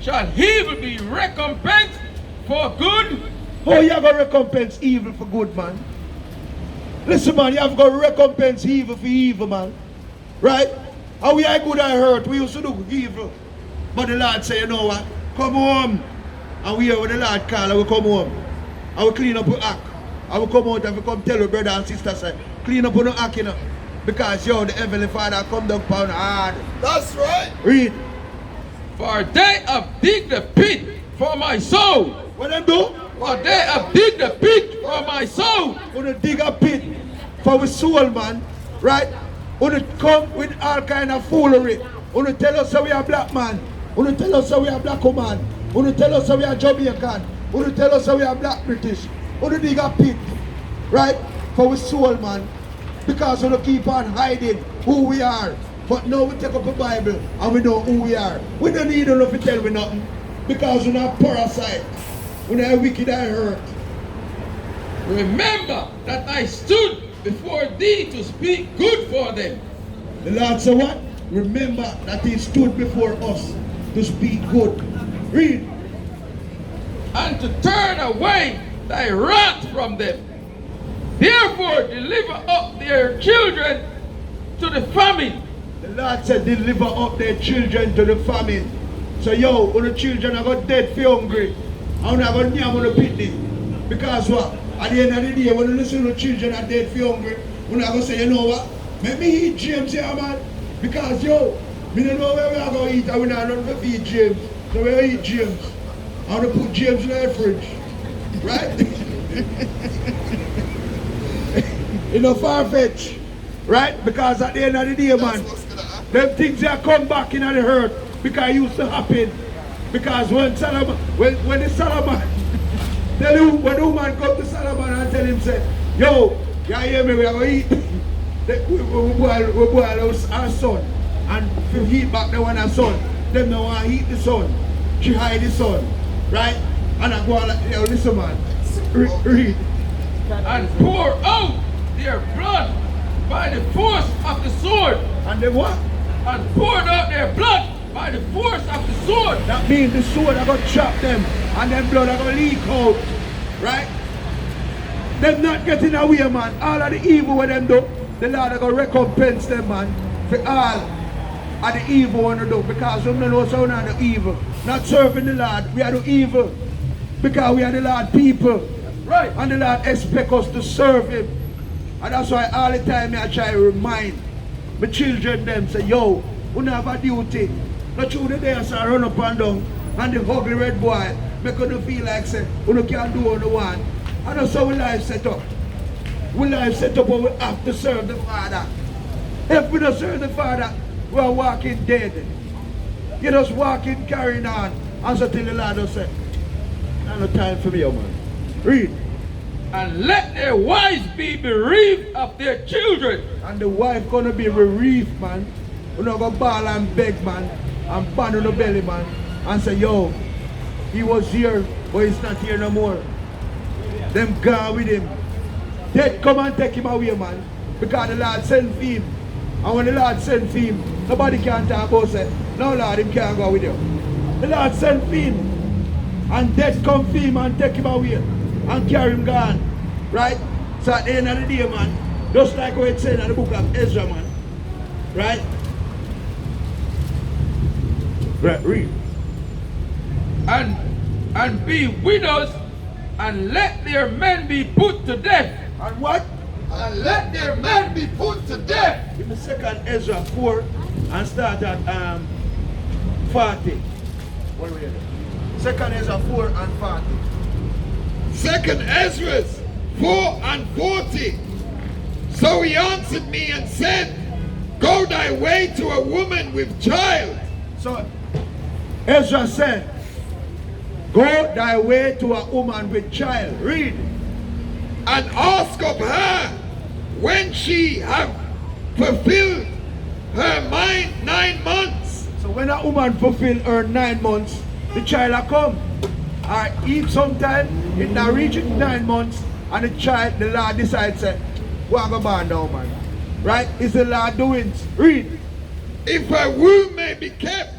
shall evil be recompensed for good. How you going to recompense evil for good, man? Listen, man, you have got to recompense evil for evil, man. Right? How we are good or hurt, we used to do evil. But the Lord say, you know what? Come home. And we hear when the Lord call, I will come home. I will clean up your act. I will come out and come tell your brother and sister, say, clean up your act, you know. Because yo, the Heavenly Father come down pound hard. That's right. Read. For they have digged the pit for my soul. What them do? For they have digged the pit for my soul. Wanna dig a pit for our soul, man. Right? Wanna come with all kind of foolery. Wanna tell us how we are black man. Wanna tell us how we are black woman. Wanna tell us how we are Jamaican. Wanna tell us how we are black British. Wanna dig a pit. Right? For our soul, man. Because we don't keep on hiding who we are. But now we take up the Bible and we know who we are. We don't need enough to tell me nothing. Because we're not parasite. We're not wicked and hurt. Remember that I stood before thee to speak good for them. The Lord said what? Remember that he stood before us to speak good. Read. And to turn away thy wrath from them. Therefore deliver up their children to the famine. The Lord said deliver up their children to the famine. So yo, when the children are got dead for hungry, and I got near on the pity. Because what? At the end of the day, when you listen to the children are dead for hungry, when I go say, you know what? Let me eat James here, man. Because yo, me don't know where we are going to eat, and we not going to feed James. So we eat James. I want to put James in the fridge. Right? You know, far-fetched. Right? Because at the end of the day, man, them things that come back in the hurt because it used to happen. Because when Solomon, when the Solomon, tell you, when the woman come to Solomon and tell him, say, yo, you hear me, we are going to eat. We boil our son. And if you heat back the one our son, them don't want to eat the son. She hide the son. Right? And I go on like, yo, listen, man. Read. And pour out their blood by the force of the sword. And then what? And poured out their blood by the force of the sword. That means the sword are going to chop them and then blood are going to leak out. Right? Them not getting away, man. All of the evil with them do, the Lord are going to recompense them, man, for all of the evil one to do. Because we don't know so not the evil. Not serving the Lord, we are the evil. Because we are the Lord people. Right. And the Lord expects us to serve him. And that's why all the time I try to remind my children them, say, yo, we have a duty. Not through the day I say run up and down and the ugly red boy make you feel like say, we can't do what we want. And that's how we life set up. We life set up, but we have to serve the Father. If we don't serve the Father, we are walking dead. You just walking, carrying on. And so till the Lord will say, there's no time for me, man. Read. And let their wives be bereaved of their children. And the wife gonna be bereaved, man. We're not gonna bawl and beg, man. And bang on the belly, man. And say, yo, he was here, but he's not here no more. Them gone with him. Dead come and take him away, man. Because the Lord sent for him. And when the Lord sent for him, nobody can talk about say, no Lord, him can't go with you. The Lord sent for him. And death come for him and take him away. And carry him gone. Right? So at the end of the day, man, just like what it said in the book of Ezra, man. Right? Right, read. And be widows, and let their men be put to death. And what? And let their men be put to death. In the second Ezra 4 and start at 40. What do we have? Second Ezra 4 and 40. Second Ezra 4 and 40. So he answered me and said, go thy way to a woman with child. So Ezra said, go thy way to a woman with child. Read. And ask of her when she have fulfilled her 9 months. So when a woman fulfill her 9 months, the child will come. Or eat sometime, it now reach 9 months, and the child, the Lord decides, say, what go born now, man? Right? It's the Lord doing. Read. If her womb may be kept,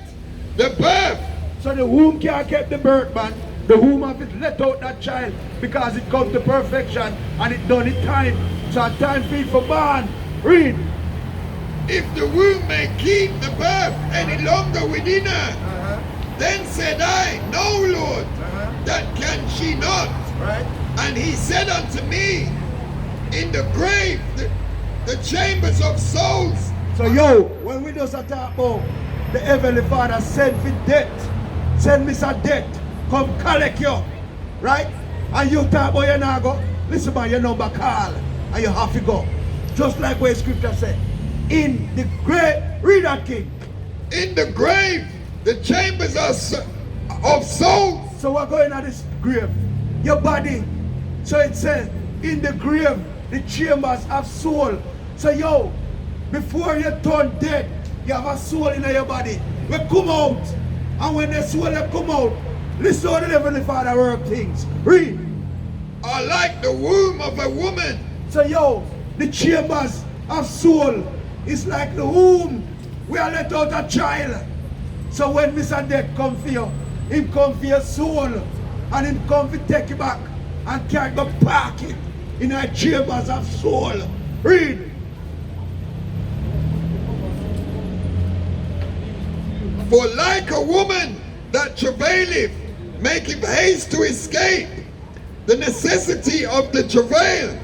the birth So the womb can't keep the birth, man. The womb have it let out that child because it comes to perfection and it done it time. So a time fit for born. Read. If the womb may keep the birth any longer within her, then said I, no, Lord, that can she not. Right. And he said unto me, in the grave, the chambers of souls. So yo, when we just talk about the Heavenly Father send for death, send Mr. Death, come collect you, right? And you talk about you now go, listen man, your number call, and you have to go. Just like what scripture said. In the grave, read that king. In the grave, the chambers of souls. So we're going at this grave, your body. So it says, in the grave, the chambers of soul. So yo, before you turn dead, you have a soul in your body. We come out. And when the soul come out, listen how the Heavenly Father work things. Read. Are like the womb of a woman. So yo, the chambers of soul is like the womb. We are let out a child. So when Mr. Death come for you, him come for your soul. And him come to take you back and carry the park it in our chambers of soul. Read. For like a woman that travaileth, maketh haste to escape the necessity of the travail,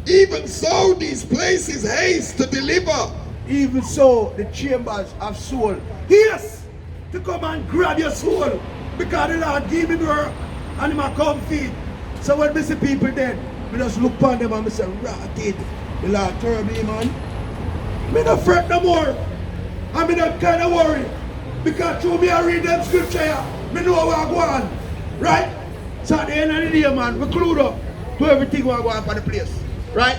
even so these places haste to deliver. Even so, the chambers of soul. Yes, to come and grab your soul. Because the Lord give me work and him come feed. So when we see people dead, we just look upon them and we say, rotted. The Lord turn me, man. Me not fret no more. I me not kind of worry. Because through me I read them scripture here, me know what I go on. Right? So at the end of the day, man, we clued up to everything what I go on for the place. Right?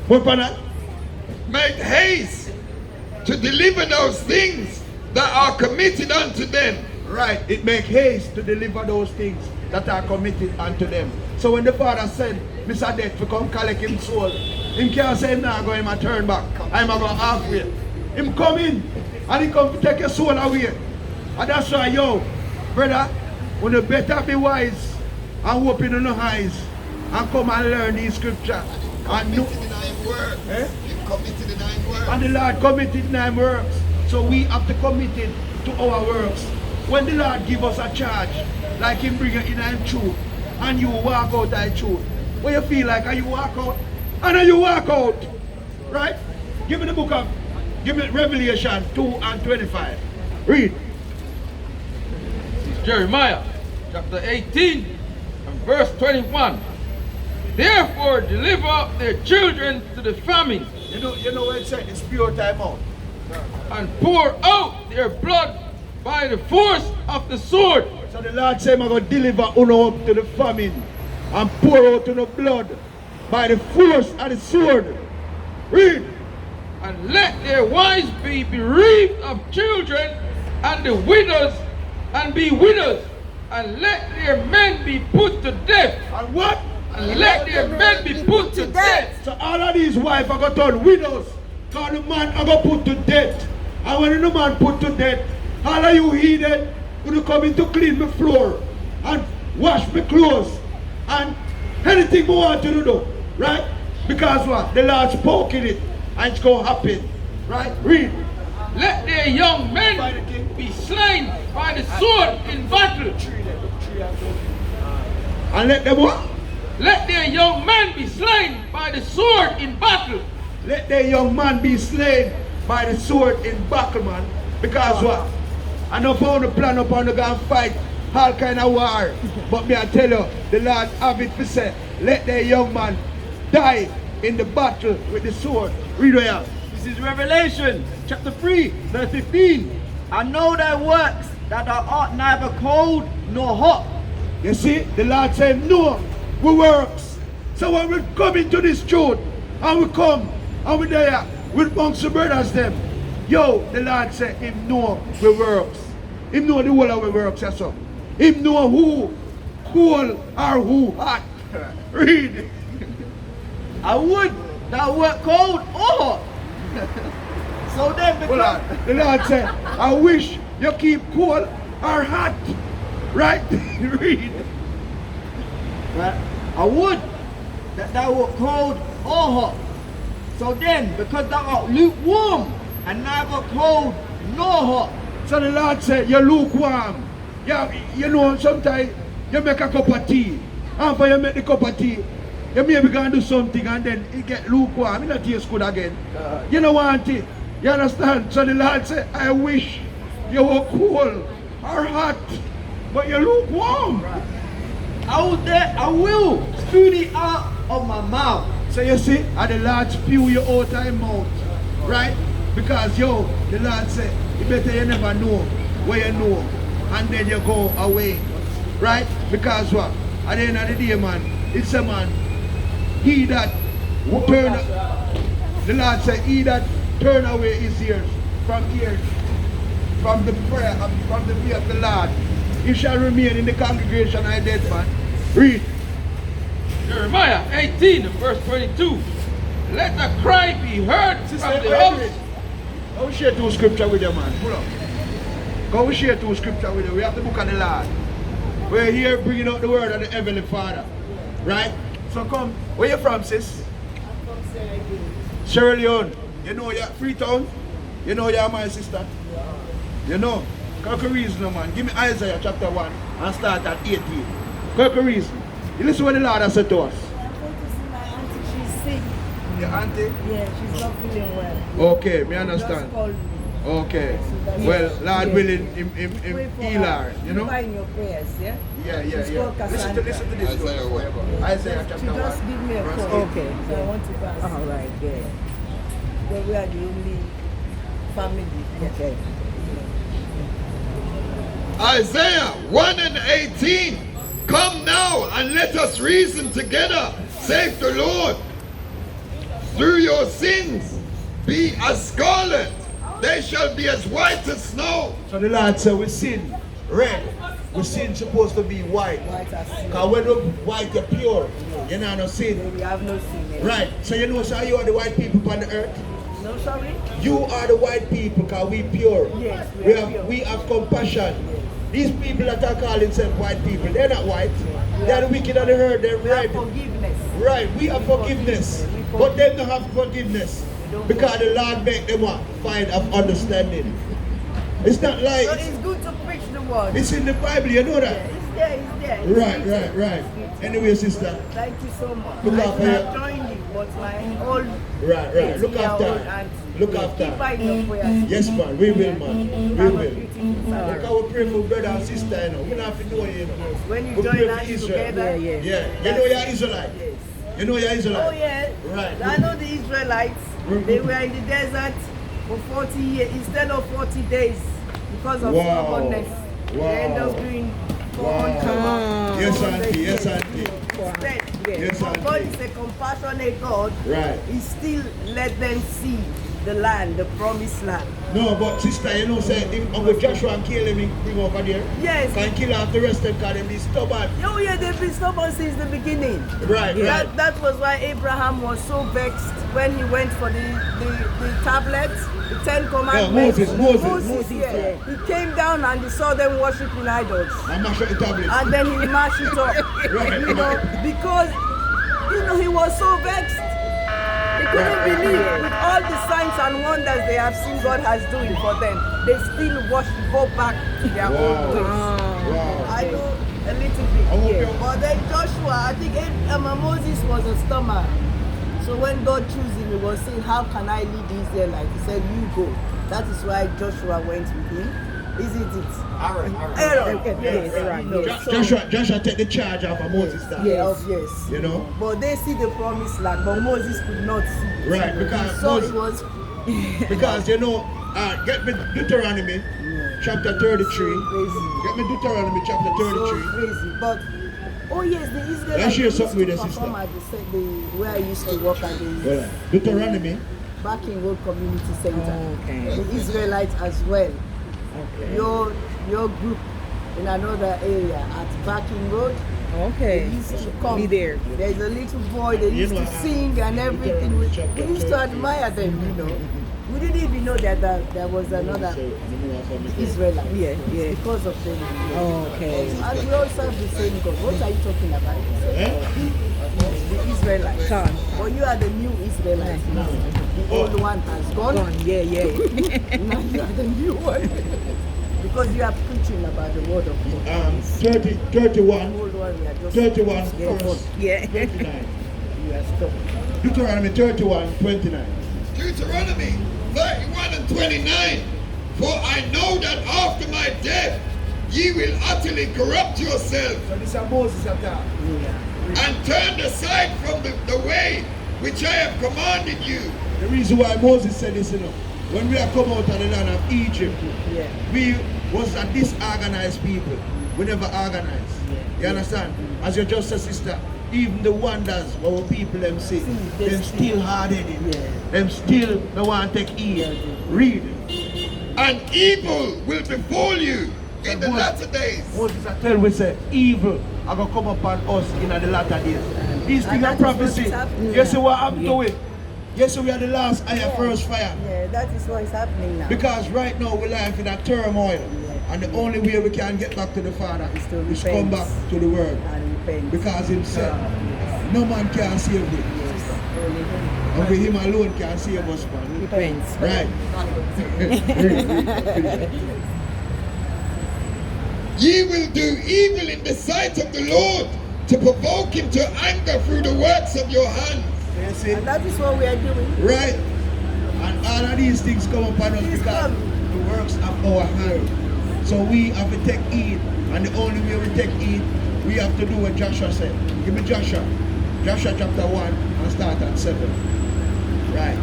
What for that? Make haste to deliver those things that are committed unto them. Right, it make haste to deliver those things that are committed unto them. So when the Father said, Mr. Death, to come collect him soul, him can't say him now going to turn back. I'm going halfway. Him come in and he come to take your soul away. And that's why, yo, brother, when you better be wise and open your eyes and come and learn these scriptures. And Committed in 9 works. You've committed in 9 works. And the Lord committed 9 works. So we have to commit it to our works. When the Lord give us a charge, like him bring you in and truth, and you walk out that truth, what you feel like, and you walk out, and then you walk out, right? Give me the book of, give me Revelation 2 and 25. Read. This is Jeremiah chapter 18 and verse 21. Therefore deliver up their children to the famine. You know what it said, it's pure time out. And pour out their blood by the force of the sword. So the Lord said, I'm going to deliver uno up to the famine and pour out the blood by the force of the sword. Read. And let their wives be bereaved of children, and the widows and be widows, and let their men be put to death. And what? And let their men be put to death. So all of these wives are going to turn widows. Because the man are going to put to death. And when the man put to death, all of you heathen, you come in to clean my floor and wash my clothes and anything we want you to do, right? Because what? The Lord spoke in it and it's going to happen, right? Read. Let their young men be slain by the sword in battle. And let them what? Let their young men be slain by the sword in battle. Let their young man be slain by the sword in battle, man. Because what? I know for the plan upon the go and fight all kind of war. But me I tell you, the Lord have it to say, let their young man die in the battle with the sword. Read it out. This is Revelation chapter 3 verse 15. I know thy works, that thou art neither cold nor hot. You see, the Lord said, no, we works. So when we come into this truth, and we come, and we there, with amongst the brothers them, yo, the Lord said, him know we works. Him know the whole of we works, yes sir. Him know who cool or who hot. Read. I would thou wert cold or hot. So then Hold on. The Lord said, I wish you keep cool or hot. Right? Read. Right? I would that thou wert cold or hot. So then, because thou art lukewarm and neither cold nor hot. So the Lord said, you're lukewarm. Yeah, you know, sometimes you make a cup of tea. After you make the cup of tea, you maybe going to do something and then it get lukewarm. It not taste good again. You don't want it. You understand? So the Lord said, I wish you were cool or hot, but you're lukewarm. I will spew thee out of my mouth. So you see, and the Lord spew you out of his mouth. Right? Because the Lord said, you better you never know where you know. And then you go away. Right? Because what? At the end of the day, man, it's a man. He that turn, the Lord said, he that turn away his ears, from the prayer, from the way of the Lord, he shall remain in the congregation of dead man. Read. Jeremiah 18 verse 22. Let the cry be heard from the house. Go share two scripture with you, man. Pull up. Go share two scripture with you. We have the book of the Lord. We're here bringing out the word of the Heavenly Father. Right? So come. Where you from, sis? I'm from Sierra Leone. Sierra Leone. You know you're Freetown? You know you're my sister? Yeah. You know? Quick reason, man. Give me Isaiah chapter 1 and start at 18. Quick reason. You listen what the Lord has said to us. I'm going to see my auntie. She's sick. Your auntie? Yeah, she's not feeling well. Okay, me Just understand. called me. Okay. So that's Well, it. Lord Yeah. willing, Pray him for heal her, you know? Keep her in your prayers, yeah? Yeah. She's called Listen Cassandra. to this. Isaiah what? Isaiah She chapter 1. just give me a verse call. 18. Okay. So I want to pass. All right, yeah. Then we are the only family. Okay. Isaiah 1 and 18. Come now and let us reason together, saith the Lord. Through your sins be as scarlet, they shall be as white as snow. So the Lord said, we sin red. We sin supposed to be white. White as snow. Because when the white are pure, you know no sin. We have no sin. eh? Right. So you know, so you are the white people on the earth. No, sorry? You are the white people because we pure. Yes, we are pure. We have compassion. These people that are calling themselves white people, they're not white. They are the wicked and the hurt. They're We have right. forgiveness. Right, we have forgiveness. But they don't have forgiveness. Because the Lord make them what? Find of understanding. It's not like So it's good to preach the word. it's in the Bible, you know Yeah, that? it's there, it's there. It's Right, written. right. It's written. Anyway, sister. Thank you so much. Look I after should her. have joined you, but my old Right. Look 80-year-old after her. auntie. Look Yeah, after keep her. her in your prayers. Yes, man. We will, man. We Have a will. beautiful Saturday. Look how we pray for brother and sister, you know. We don't have to know you, know. When you We join pray us for Israel. together. Yeah. Yeah. You know you're Israelite. Yes. You know you're Israelite. Oh yeah. Right. I know the Israelites. They were in the desert for 40 years instead of 40 days because of Wow. stubbornness. Wow. They end up doing Wow. 400. Yes, auntie. Yes, auntie. Instead, Yes, but God auntie. is a compassionate God. Right. He still let them see the land, the promised land. No, but sister, you know, say if Uncle Joshua and Caleb bring over there, Yes. can kill off the rest of them because they be stubborn. Oh yeah, they've been stubborn since the beginning. Right. That was why Abraham was so vexed when he went for the tablets, the 10 commandments. Moses. Yeah. He came down and he saw them worshiping idols. I mash up the tablet. And then he mashed it up. Right. You know, because he was so vexed. He couldn't believe with all the signs and wonders they have seen God has doing for them. They still go back to their old ways. Wow. I know a little I hope bit. you- But then Joshua, I think Moses was a stomach. So when God chose him, he was saying, how can I lead the Israelites? He said, you go. That is why Joshua went with him. Isn't it? Aaron. Yes, right. You know, Yes. so- Joshua take the charge of Moses that. Yes. You know? But they see the promised land, but Moses could not see it. Right, because So Moses- it was Because you know, get me Deuteronomy chapter 33. crazy. Get me Deuteronomy chapter So 33. crazy. But oh yes, the Israelites Let's share used something with to your sister. perform at the where I used to work at the Well, Deuteronomy. back in Road Community Center. Okay. The Israelites as well. Okay. Your group in another area at Backing Road. Okay. They used to come. Be there. There's a little boy, they You used know, to sing and everything. We used to admire them, you know. We didn't even know that there was another Israelite. Yeah, yeah. Because of them. Okay. And we all serve the same God. What are you talking about? The Israelites. Son. But you are the new Israelites now. The old one has gone. Gone. Yeah, yeah. Now you are the new one. Because you are preaching about the word of God. 31, The old one, we are just 31 stubborn. verse Yeah. 29. We are stubborn. Deuteronomy 31, 29. Deuteronomy 31 and 29. For I know that after my death ye will utterly corrupt yourselves So this is Moses attack. and turn aside from the way which I have commanded you. The reason why Moses said this, you know, when we have come out of the land of Egypt, Yeah. we was a disorganized people. We never organized. You understand? As you just said, sister, even the wonders our people them see, they them still hard-headed. Yeah. Them still no want to take heed. Read. And evil will befall you in the latter days. Moses I tell we say, evil are going to come upon us in the latter days. These things are that is what prophecy. is happening You see now. what happened to it? Yes, we are the last higher first fire. Yeah, that is what is happening now. Because right now we're life in a turmoil. And the only way we can get back to the Father Is to is repent. come back to the Word. And repent. Because Him said, no man can save me. Only him. Only Him alone can save us, man. Depends. Right. Ye will do evil in the sight of the Lord to provoke him to anger through the works of your hands. You see? And that is what we are doing. Right. And all of these things come upon us These because come. the works of our hand. So we have to take heed. And the only way we take heed, we have to do what Joshua said. Give me Joshua. Joshua chapter 1 and start at 7. Right.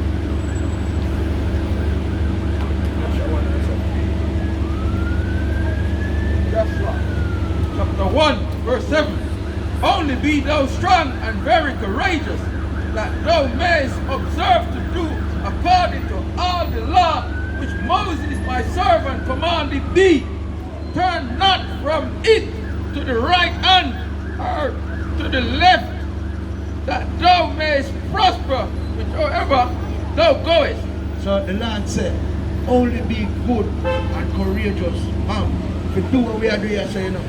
Joshua 1 and 7. Joshua chapter 1 verse 7. Only be thou strong and very courageous, that thou mayest observe to do according to all the law which Moses my servant commanded thee. Turn not from it to the right hand or to the left, that thou mayest prosper whichever thou goest. So the Lord said, only be good and courageous. If we do what we are doing here, so, you know,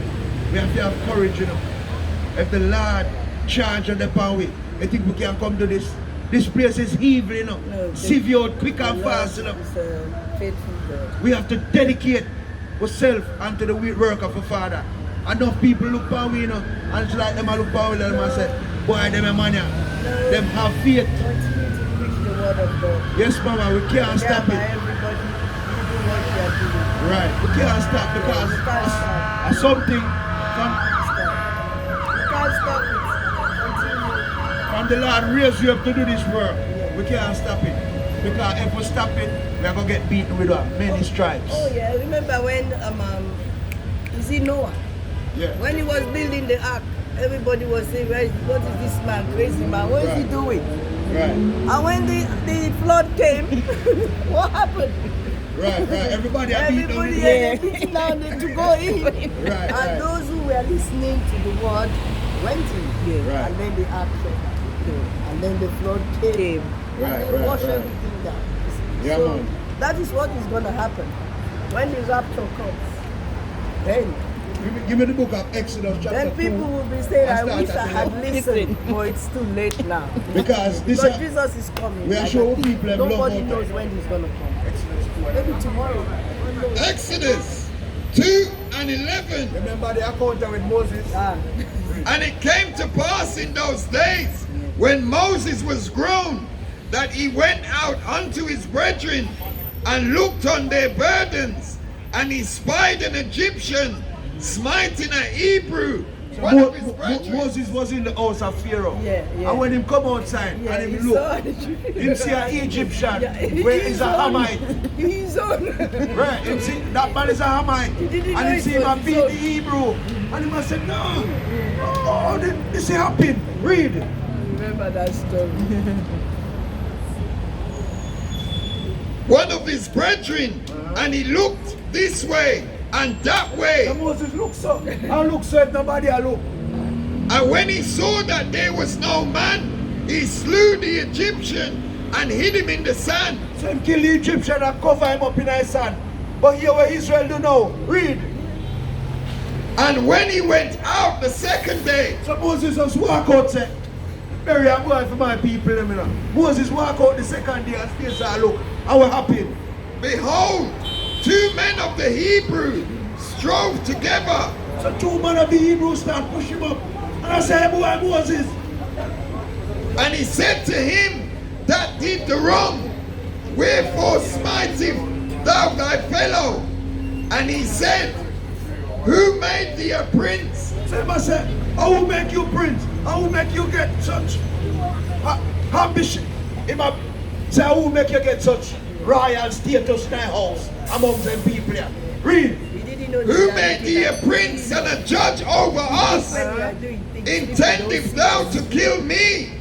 we have to have courage, you know. If the Lord charge on the power, I think we can come to this. This place is evil, you know. No, Sieve you out quick and The Lord fast, you know. is a faithful God. We have to dedicate ourselves unto the work of the Father. Enough people look for we, you know, and it's like them look for we and say, boy, them a man, yeah. Them have faith. Continue to preach the word of God. Yes, Mama, we can't stop Thereby it. everybody do what you are doing. Right, we can't stop because We can't stop. something from You can't stop it. Continue. the Lord raise you up to do this work. We can't stop it. Because if we stop it, we are going to get beaten with many stripes. Oh yeah, remember when is it Noah? Yeah. When he was building the ark, everybody was saying, what is this man, crazy man? What is he Right. doing? Right, And when the flood came, what happened? right. Everybody are beaten on Everybody the had beaten down to go in. Right. And those who were listening to the word went in. Right. And then the ark fell. And then the flood came. Right, And they right, washed right. everything down. Yeah, So man. that is what is going to happen. When the rapture comes, then Give me the book of Exodus chapter 2. people will be saying, I And start wish I at had 11. listened. But it's too late now. Because this Because is Jesus is coming. we are showing people them love Nobody out knows there. when he's going to come. Exodus 2. Maybe tomorrow. Who knows? Exodus 2 and 11. Remember the encounter with Moses? Ah. And it came to pass in those days, when Moses was grown, that he went out unto his brethren and looked on their burdens, and he spied an Egyptian smiting a Hebrew, one of his brethren. Moses was in the house of Pharaoh. Yeah, yeah. And when him come outside Yeah, and he him saw look, it. him see an Egyptian Yeah, where is a he's on. Hamite. He's on. Right, him see that man is a Hamite. He didn't know And him it see him was a beat his the Hebrew. And he must say, no. Oh, this happened. Read. Remember that story. One of his brethren, and he looked this way and that So way. Moses look so. I look so if nobody I look. And when he saw that there was no man, he slew the Egyptian and hid him in the sand. So him kill the Egyptian and cover him up in the sand. But here what Israel do now, read. And when he went out the second day, So Moses just walk out say, bury a boy for my people. You know. Moses walk out the second day and still say, look, and what happened? behold, 2 men of the Hebrews strove together. So 2 men of the Hebrews start push him up. And I say, boy Moses. And he said to him that did the wrong, wherefore smitest thou thy fellow? And he said, who made thee a prince? So him say, I will make you prince. I will make you get such ambition. Him say, I will make you get such royal status in thy house among them people here. Read. He didn't know Who that made thee a prince and a judge over us? when we are doing things, Intendest thou to kill me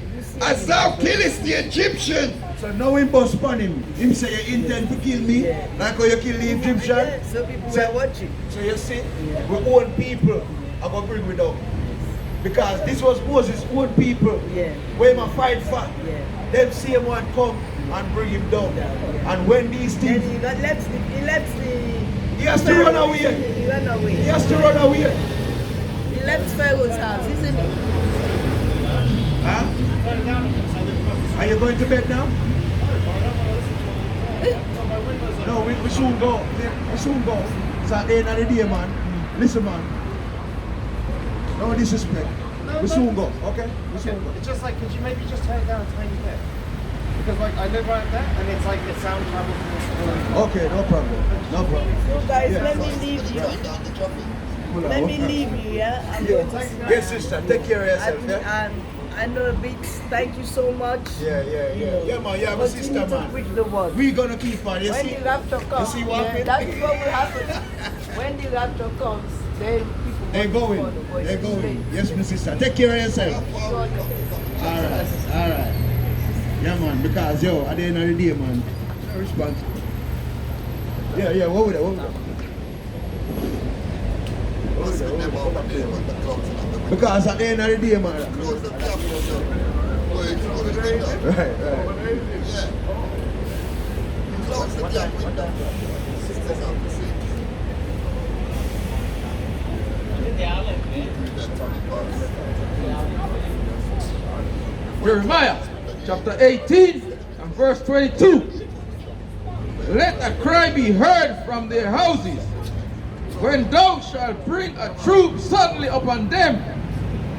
as thou killest the Egyptian? So now him bust upon him. Him say, you intend to kill me like how you kill the Egyptian? Yeah, so people were watching. So you see, we own people are going to bring we down. Because this was Moses' own people. Yeah. Where him a fight for. Yeah. Them same one come and bring him down. And when these Then things, he left the he has to run away. He ran away. He has to run away. He left Pharaoh's house, isn't he? Huh? Are you going to bed now? No, we soon go. We soon go. It's at the end of the day, man. Listen, man. No disrespect. We soon go, okay? We soon go. It's just like, could you maybe just turn it down a tiny bit? Because like, I live right there, and it's like the sound travels from this room. Okay, no problem. No problem. So guys, Yeah. let me leave you. Let me leave you, yeah? I'm going to sleep. Yes, sister. Take care of yourself, yeah? And I know a bit. Thank you so much. Yeah. Yeah, man. Yeah, my sister, Continue to man. preach the word. We gonna keep on, you When see? the rapture comes, see what happened? that is what will happen. When the rapture comes, then people They're want to going. follow the voice They're of going. faith. Yes, my sister. Take care of yourself. God. Alright. Yeah, man, because, yo, at the end of the day, man, I'm responsible. Yeah, what with that? Because at the end of the day, man. Right. Jeremiah chapter 18 and verse 22. Let a cry be heard from their houses when thou shalt bring a troop suddenly upon them.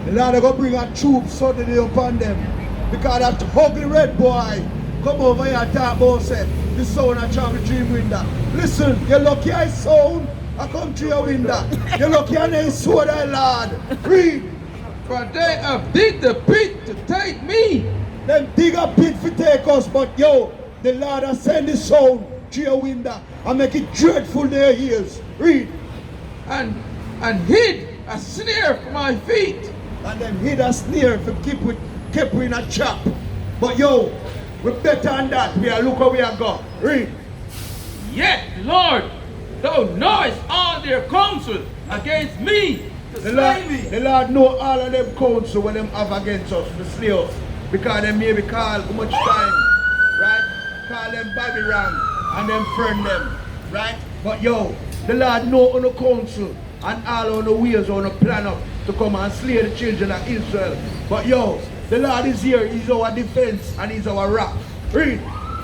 The Lord is going to bring a troop suddenly upon them. Because that ugly red boy come over here and talk about say, the sound of travel dream window. Listen, you lucky I sound, I come through your window. You lucky I ain't saw thy Lord. Read. For they have digged the pit to take me. Them dig a pit for take us, but yo, the Lord has sent the sound through your window and make it dreadful in their ears. Read. And hid a snare for my feet. And them hid a snare for keep we in a trap. But yo, we better than that. We are look how we are go. Read. Yet, Lord, thou knowest all their counsel against me to slay me. The Lord know all of them counsel when them have against us, the slay us. Because them maybe call too much time. Right? Call them Bobby wrong and them friend them. Right? But yo, the Lord know on the counsel and all on the ways on the plan up to come and slay the children of Israel. But yo, the Lord is here, He's our defense and He's our rock. Read.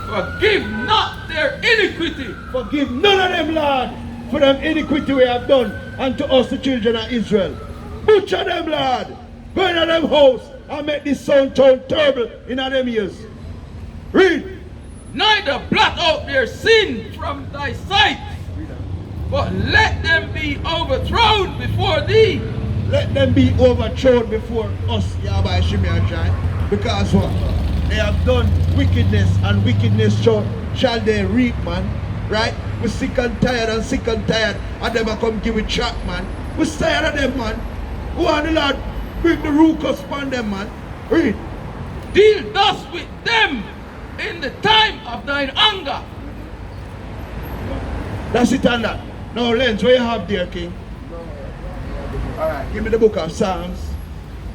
Forgive not their iniquity. Forgive none of them, Lord, for them iniquity we have done unto us, the children of Israel. Butcher them, Lord. Go into them house and make this sound turn terrible in them ears. Read. Neither blot out their sin from thy sight, but let them be overthrown before thee. Let them be overthrown before us, Yahawashi, because what? They have done wickedness, and wickedness shall they reap, man. Right? We're sick and tired, and them are come give it track, man. We're tired of them, man. Go on, the Lord, bring the ruckus upon them, man. Read. Deal thus with them in the time of thine anger. That's it on that. Now, Lenz, what you have there, King? Alright, give me the book of Psalms.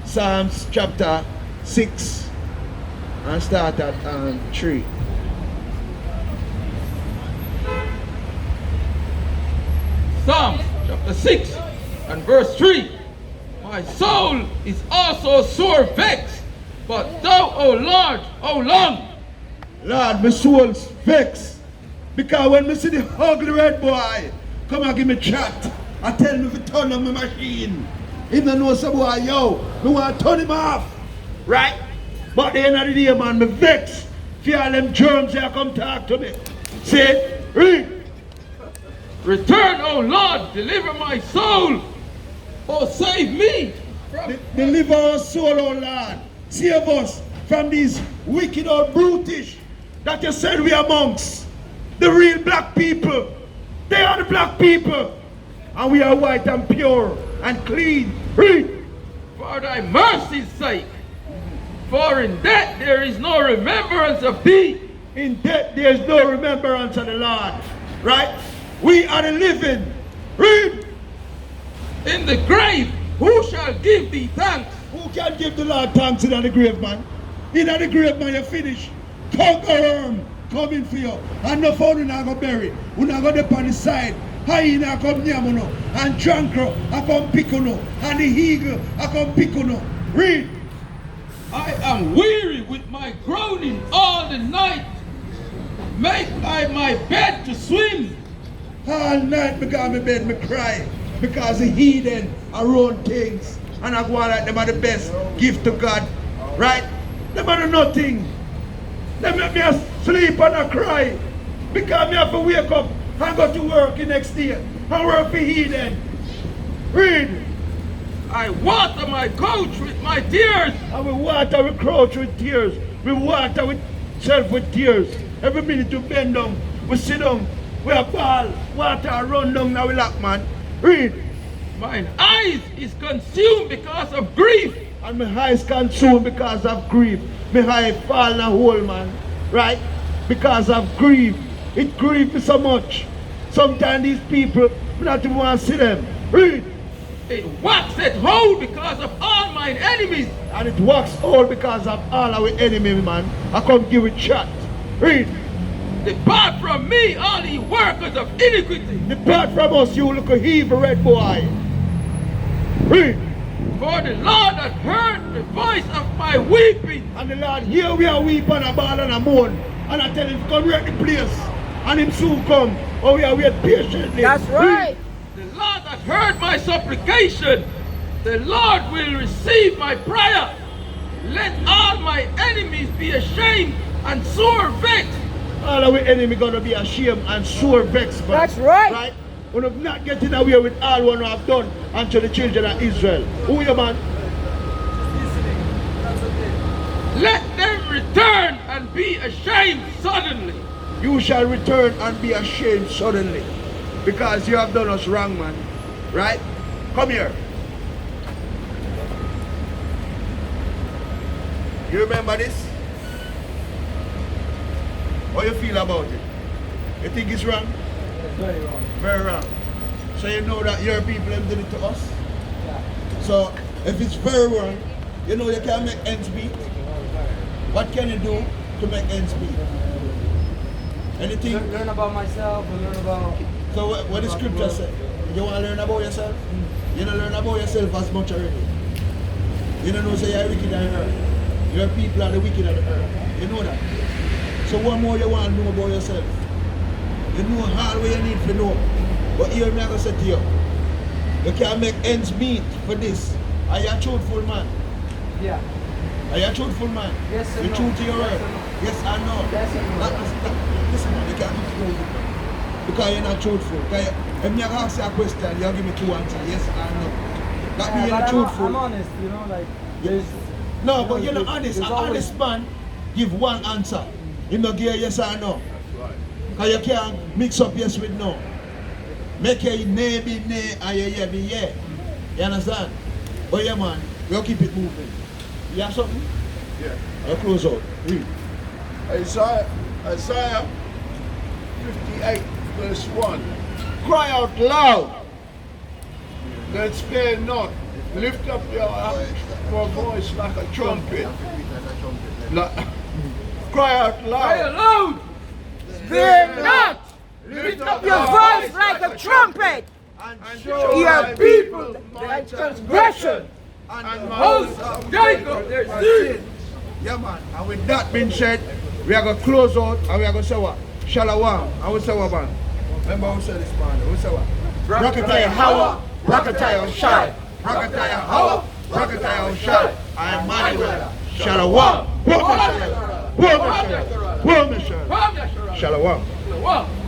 Psalms chapter 6 and start at 3. Psalm chapter 6 and verse 3. My soul is also sore vexed, but thou, O Lord, how long? Lord, my soul's vexed. Because when me see the ugly red boy come and give me chat, I tell me to turn on my machine. He don't know some boy, yo, me want to turn him off. Right? But the end of the day, man, me vexed. For all them germs here come talk to me. Say, read. Return, O Lord, deliver my soul. Oh, save me from Deliver our soul, O Lord. Save us from these wicked old brutish that you said we are monks. The real black people. They are the black people. And we are white and pure and clean. Read. for thy mercy's sake. For in death there is no remembrance of thee. In death there is no remembrance of the Lord. Right? We are the living. Read. In the grave, who shall give thee thanks? Who can give the Lord thanks in the grave, man? In the grave, man, you finish. Conquer coming for you. And no phone you not go bury. You not go up on the side. Hyena come near you. And Jankro I come pick you. And the eagle I come pick you. Read. I am weary with my groaning all the night. Make I my bed to swim. All night because my bed me cry. Because the heathen are own things. And I go like them are the best gift to God. Right? Them are nothing. They make me sleep and I cry. Because me have to wake up and go to work the next day. And work for heathen. Read. I water my couch with my tears. And we water we crouch with tears. We water with self with tears. Every minute we bend down. We sit down. We are ball. Water run down now we lack, man. Read. Mine eyes is consumed because of grief. And my eyes consumed because of grief. My eye fall in a hole, man. Right? Because of grief. It grieves me so much. Sometimes these people, I not even want to see them. Read. It waxeth whole because of all mine enemies. And it works all because of all our enemies, man. I come give it shot. Read. Depart from me, all ye workers of iniquity. Depart from us, you little evil red boy. Read. For the Lord hath heard the voice of my weeping. And the Lord, here we are weep and a ball and a moan. And I tell him, come wreck the place. And him soon come. Oh, we are wait patiently. That's right. The Lord hath heard my supplication. The Lord will receive my prayer. Let all my enemies be ashamed and sore vexed. All our enemy gonna be ashamed and sore vexed. Man. That's right. Right? We have not getting away with all what we have done unto the children of Israel. Who you, man? Let them return and be ashamed suddenly. You shall return and be ashamed suddenly. Because you have done us wrong, man. Right? Come here. You remember this? How you feel about it? You think it's wrong? Very wrong. Very wrong. So you know that your people have done it to us? Yeah. So if it's very wrong, you know you can't make ends meet. What can you do to make ends meet? Anything? Learn about myself and learn about... So what the scripture say? You want to learn about yourself? You don't learn about yourself as much already. You don't know say you're wicked on the earth. Your people are the wicked on the earth. You know that. So what more you want to know about yourself? You know all what you need to know. But here I'm going to say to you, you can't make ends meet for this. Are you a truthful man? Yeah. Are you a truthful man? Yes and You no. true to your Yes word? and no. Yes and no. Yes and no. Listen, man, you can't be truthful. Because you're not truthful. Because if I ask you a question, you give me two answers, yes and no. That means you're not truthful. I'm honest, you know, like, there's... No, you but know, you're not there's- honest. there's An always- honest man give one answer. He not give yes or no. Because you can't mix up yes with no. Make your nay be nay and your yeah be yeah. You understand? But yeah, man, we'll keep it moving. You have something? Yeah. I'll close out. Read. Isaiah 58 verse 1. Cry out loud. Then spare not. Lift up your voice like a trumpet. cry out Cry loud. aloud. Fear not. Lift up Your voice like a trumpet. And Your people their transgression. and House mouth of Jacob, their sin. Yeah, man. And with that being said, we are going to close out and we are going to say what? Shalom. And we say what, man? Remember we said this, man. We say what? Rakataya Hawa, Rakataya Shai. Rakataya Hawa, Rakataya Shai. And Emmanuel. Shalom. Shalom. From Yasharahla. Shalom. Shalom.